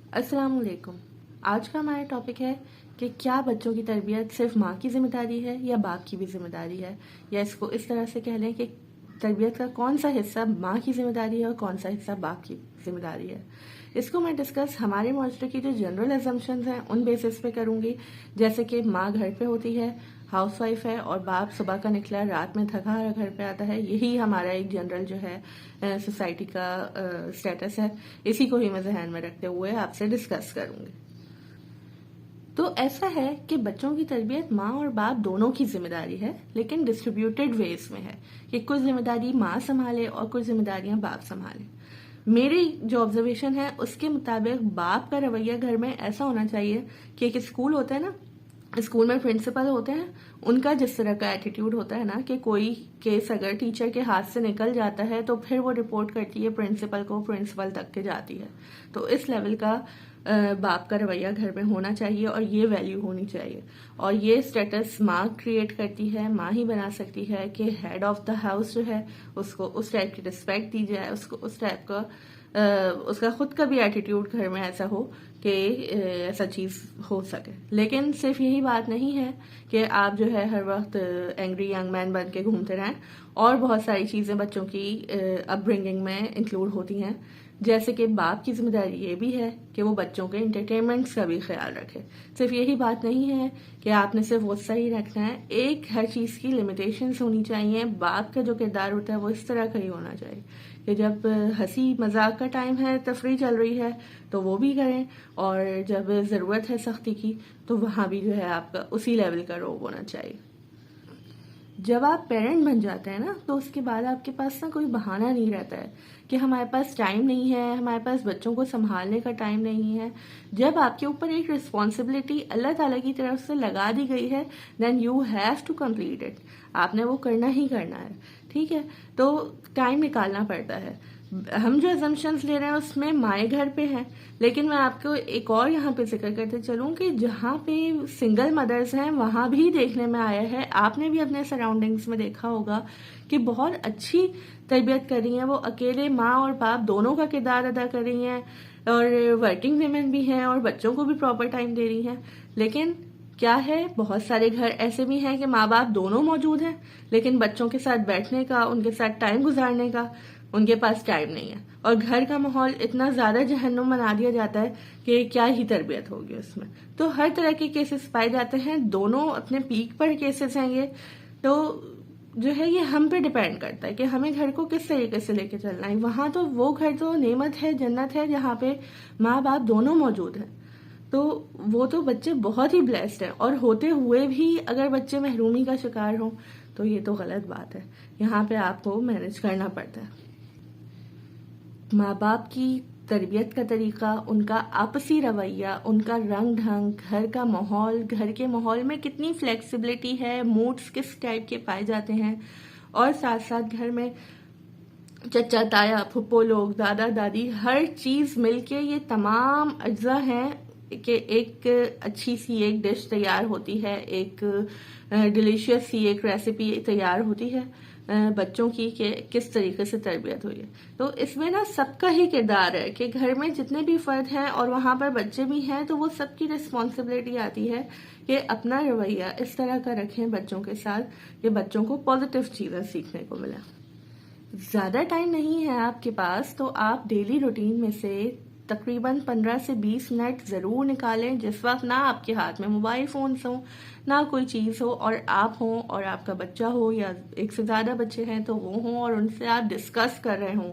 अस्सलाम वालेकुम। आज का हमारा टॉपिक है कि क्या बच्चों की तरबियत सिर्फ माँ की जिम्मेदारी है या बाप की भी जिम्मेदारी है, या इसको इस तरह से कह लें कि तरबियत का कौन सा हिस्सा माँ की जिम्मेदारी है और कौन सा हिस्सा बाप की जिम्मेदारी है। इसको मैं डिस्कस हमारे माशरे की जो जनरल एजम्पशंस हैं उन बेसिस पे करूँगी, जैसे कि माँ घर पे होती है, हाउस वाइफ है, और बाप सुबह का निकला रात में थका हारा घर पे आता है। यही हमारा एक जनरल जो है सोसाइटी का स्टेटस है। इसी को ही मैं जहन में रखते हुए आपसे डिस्कस करूंगी। तो ऐसा है कि बच्चों की तरबियत माँ और बाप दोनों की जिम्मेदारी है, लेकिन डिस्ट्रीब्यूटेड वेज में है कि कुछ जिम्मेदारी माँ संभाले और कुछ जिम्मेदारियां बाप संभाले। मेरी जो ऑब्जर्वेशन है उसके मुताबिक बाप का रवैया घर में ऐसा होना चाहिए कि एक स्कूल होता है ना, स्कूल में प्रिंसिपल होते हैं, उनका जिस तरह का एटीट्यूड होता है ना कि कोई केस अगर टीचर के हाथ से निकल जाता है तो फिर वो रिपोर्ट करती है प्रिंसिपल को, प्रिंसिपल तक के जाती है। तो इस लेवल का बाप का रवैया घर में होना चाहिए और ये वैल्यू होनी चाहिए। और ये स्टेटस माँ क्रिएट करती है, माँ ही बना सकती है कि हेड ऑफ द हाउस जो है उसको उस टाइप की रिस्पेक्ट दी जाए, उसको उस टाइप का उसका खुद का भी एटीट्यूड घर में ऐसा हो कि ऐसा चीज हो सके। लेकिन सिर्फ यही बात नहीं है कि आप जो है हर वक्त एंग्री यंग मैन बन के घूमते रहें, और बहुत सारी चीजें बच्चों की अपब्रिंगिंग में इंक्लूड होती हैं। जैसे कि बाप की जिम्मेदारी ये भी है कि वो बच्चों के इंटरटेनमेंट्स का भी ख्याल रखे। सिर्फ यही बात नहीं है कि आपने सिर्फ गुस्सा ही रखना है, एक हर चीज की लिमिटेशंस होनी चाहिए। बाप का जो किरदार होता है वो इस तरह का ही होना चाहिए कि जब हंसी मजाक का टाइम है, तफरीह चल रही है, तो वो भी करें, और जब जरूरत है सख्ती की तो वहां भी जो है आपका उसी लेवल का रोब होना चाहिए। जब आप पेरेंट बन जाते हैं ना तो उसके बाद आपके पास ना कोई बहाना नहीं रहता है कि हमारे पास टाइम नहीं है, हमारे पास बच्चों को संभालने का टाइम नहीं है। जब आपके ऊपर एक रिस्पॉन्सिबिलिटी अल्लाह ताला की तरफ से लगा दी गई है, then you have to complete it. आपने वो करना ही करना है, ठीक है। तो टाइम निकालना पड़ता है। हम जो एजम्पशंस ले रहे हैं उसमें माए घर पे हैं, लेकिन मैं आपको एक और यहाँ पे जिक्र करते चलूं कि जहाँ पे सिंगल मदर्स हैं वहां भी देखने में आया है, आपने भी अपने सराउंडिंग्स में देखा होगा कि बहुत अच्छी तरबियत कर रही हैं, वो अकेले माँ और बाप दोनों का किरदार अदा कर रही हैं, और वर्किंग वीमेन भी हैं और बच्चों को भी प्रॉपर टाइम दे रही हैं। लेकिन क्या है, बहुत सारे घर ऐसे भी हैं कि माँ बाप दोनों मौजूद हैं, लेकिन बच्चों के साथ बैठने का, उनके साथ टाइम गुजारने का उनके पास टाइम नहीं है, और घर का माहौल इतना ज्यादा जहन्नुम बना दिया जाता है कि क्या ही तरबियत होगी उसमें। तो हर तरह के केसेस पाए जाते हैं, दोनों अपने पीक पर केसेस हैं ये। तो जो है ये हम पे डिपेंड करता है कि हमें घर को किस तरीके से लेके चलना है। वहां तो वो घर तो नेमत है, जन्नत है, जहाँ पे माँ बाप दोनों मौजूद हैं। तो वो तो बच्चे बहुत ही ब्लेस्ड हैं, और होते हुए भी अगर बच्चे महरूमी का शिकार हों तो ये तो गलत बात है। यहाँ पे आपको मैनेज करना पड़ता है। माँ बाप की तरबियत का तरीका, उनका आपसी रवैया, उनका रंग ढंग, घर का माहौल, घर के माहौल में कितनी फ्लेक्सिबिलिटी है, मूड्स किस टाइप के पाए जाते हैं, और साथ साथ घर में चचा ताया फुप्पो लोग, दादा दादी, हर चीज मिलके ये तमाम अज्जा हैं कि एक अच्छी सी एक डिश तैयार होती है, एक डिलीशियस सी एक रेसिपी तैयार होती है बच्चों की कि किस तरीके से तरबियत हुई है। तो इसमें ना सबका ही किरदार है कि घर में जितने भी फर्द हैं और वहां पर बच्चे भी हैं, तो वो सबकी रिस्पॉन्सिबिलिटी आती है कि अपना रवैया इस तरह का रखें बच्चों के साथ कि बच्चों को पॉजिटिव चीजें सीखने को मिले। ज्यादा टाइम नहीं है आपके पास तो आप डेली रूटीन में से तकरीबन 15 से 20 मिनट जरूर निकालें, जिस वक्त ना आपके हाथ में मोबाइल फोन हो, ना कोई चीज हो, और आप हो और आपका बच्चा हो, या एक से ज्यादा बच्चे हैं तो वो हों, और उनसे आप डिस्कस कर रहे हों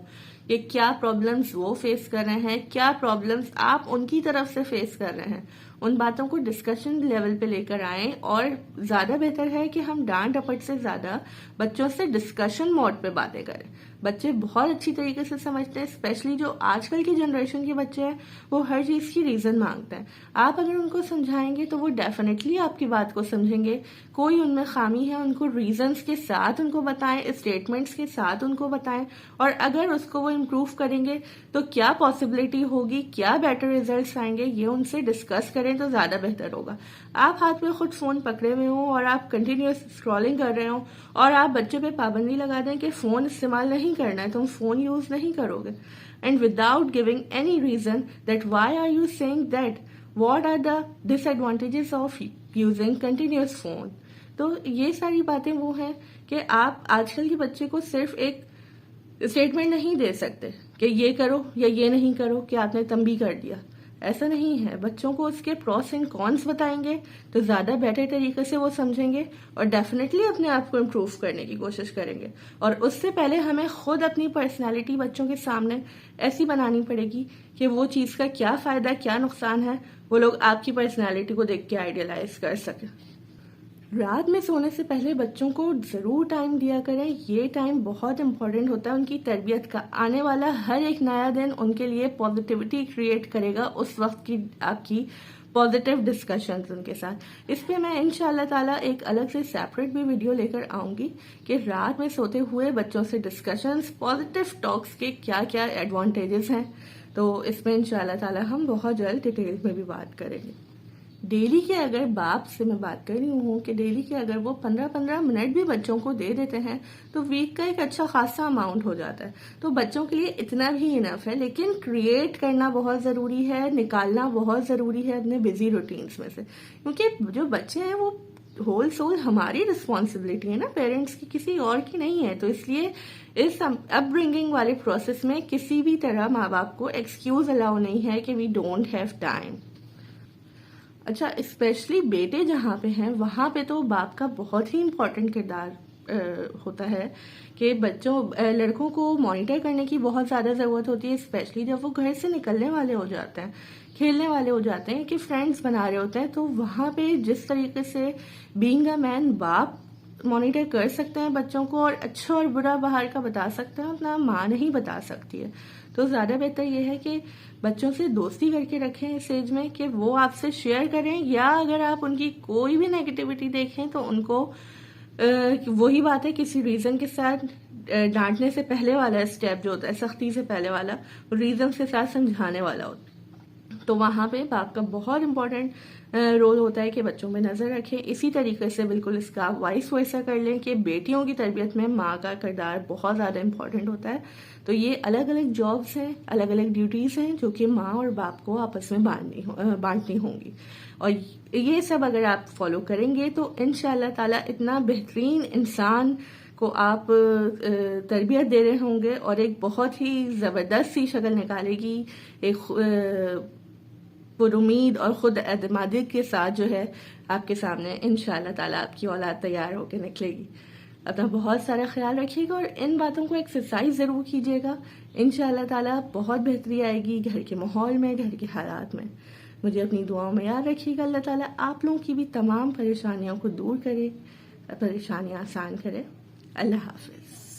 कि क्या प्रॉब्लम्स वो फेस कर रहे हैं, क्या प्रॉब्लम्स आप उनकी तरफ से फेस कर रहे हैं। उन बातों को डिस्कशन लेवल पे लेकर आए, और ज्यादा बेहतर है कि हम डांट डपट से ज्यादा बच्चों से डिस्कशन मोड पे बातें करें। बच्चे बहुत अच्छी तरीके से समझते हैं, स्पेशली जो आजकल की जनरेशन के बच्चे हैं, वो हर चीज की रीजन मांगते हैं। आप अगर उनको समझाएंगे तो वो डेफिनेटली आपकी बात को समझेंगे। कोई उनमें खामी है उनको रीजंस के साथ उनको बताएं, स्टेटमेंट्स के साथ उनको बताएं, और अगर उसको वो इम्प्रूव करेंगे तो क्या पॉसिबिलिटी होगी, क्या बेटर रिजल्ट्स आएंगे, ये उनसे डिस्कस करें तो ज्यादा बेहतर होगा। आप हाथ में खुद फोन पकड़े हुए हो और आप कंटिन्यूस स्क्रॉलिंग कर रहे हो, और आप बच्चे पे पाबंदी लगा दें कि फोन इस्तेमाल नहीं करना है, तुम फोन यूज नहीं करोगे, and without giving any reason that why are you saying that, what are the disadvantages of using continuous phone. तो ये सारी बातें वो हैं कि आप आजकल के बच्चे को सिर्फ एक स्टेटमेंट नहीं दे सकते कि ये करो या ये नहीं करो कि आपने तंबी कर दिया. ऐसा नहीं है. बच्चों को उसके प्रॉस एंड कॉन्स बताएंगे तो ज़्यादा बेटर तरीके से वो समझेंगे और डेफिनेटली अपने आप को इम्प्रूव करने की कोशिश करेंगे. और उससे पहले हमें खुद अपनी पर्सनालिटी बच्चों के सामने ऐसी बनानी पड़ेगी कि वो चीज़ का क्या फ़ायदा क्या नुकसान है वो लोग आपकी पर्सनालिटी को देख के आइडियलाइज कर सकें. रात में सोने से पहले बच्चों को ज़रूर टाइम दिया करें. ये टाइम बहुत इम्पोर्टेंट होता है उनकी तरबियत का. आने वाला हर एक नया दिन उनके लिए पॉजिटिविटी क्रिएट करेगा. उस वक्त की आपकी पॉजिटिव डिस्कशंस उनके साथ. इस पे मैं इंशाल्लाह ताला एक अलग से सेपरेट भी वीडियो लेकर आऊँगी कि रात में सोते हुए बच्चों से डिस्कशंस पॉजिटिव टॉक्स के क्या क्या एडवांटेजेस हैं. तो इसमें इंशाल्लाह ताला हम बहुत जल्द डिटेल में भी बात करेंगे. डेली के अगर बाप से मैं बात कर रही हूँ कि डेली के अगर वो 15-15 मिनट भी बच्चों को दे देते हैं तो वीक का एक अच्छा खासा अमाउंट हो जाता है. तो बच्चों के लिए इतना भी इनफ है. लेकिन क्रिएट करना बहुत ज़रूरी है, निकालना बहुत ज़रूरी है अपने बिजी रूटीन्स में से. क्योंकि जो बच्चे हैं वो होल सोल हमारी रिस्पॉन्सिबिलिटी है ना, पेरेंट्स की, किसी और की नहीं है. तो इसलिए इस अपब्रिंगिंग वाले प्रोसेस में किसी भी तरह माँ बाप को एक्सक्यूज अलाउ नहीं है कि वी डोंट हैव टाइम. अच्छा, स्पेशली बेटे जहाँ पे हैं वहाँ पे तो बाप का बहुत ही इम्पोर्टेंट किरदार होता है कि बच्चों लड़कों को मॉनिटर करने की बहुत ज़्यादा ज़रूरत होती है. स्पेशली जब वो घर से निकलने वाले हो जाते हैं, खेलने वाले हो जाते हैं, कि फ्रेंड्स बना रहे होते हैं, तो वहाँ पे जिस तरीके से बीइंग अ मैन बाप मॉनिटर कर सकते हैं बच्चों को और अच्छा और बुरा बाहर का बता सकते हैं, उतना माँ नहीं बता सकती है. तो ज़्यादा बेहतर ये है कि बच्चों से दोस्ती करके रखें इस एज में कि वो आपसे शेयर करें, या अगर आप उनकी कोई भी नेगेटिविटी देखें तो उनको वही बात है किसी रीज़न के साथ डांटने से पहले वाला स्टेप जो होता है, सख्ती से पहले वाला, रीज़न के साथ समझाने वाला होता है. तो वहाँ पे बाप का बहुत इम्पोर्टेंट रोल होता है कि बच्चों में नज़र रखें. इसी तरीके से बिल्कुल इसका वाइस वर्सा कर लें कि बेटियों की तरबियत में माँ का किरदार बहुत ज़्यादा इम्पोर्टेंट होता है. तो ये अलग अलग जॉब्स हैं, अलग अलग ड्यूटीज़ हैं जो कि माँ और बाप को आपस में बांटनी होंगी. और ये सब अगर आप फॉलो करेंगे तो इंशाल्लाह ताला इतना बेहतरीन इंसान को आप तरबियत दे रहे होंगे और एक बहुत ही ज़बरदस्त सी शक्ल निकालेगी, एक पुरुमीद और खुद एतमादी के साथ जो है आपके सामने इंशाल्लाह ताला आपकी औलाद तैयार होकर निकलेगी. अपना बहुत सारा ख्याल रखिएगा और इन बातों को एक्सरसाइज ज़रूर कीजिएगा. इंशाल्लाह ताला बहुत बेहतरी आएगी घर के माहौल में, घर के हालात में. मुझे अपनी दुआओं में याद रखिएगा. अल्लाह ताला आप लोगों की भी तमाम परेशानियों को दूर करे, परेशानियां आसान करे. अल्लाह हाफिज़.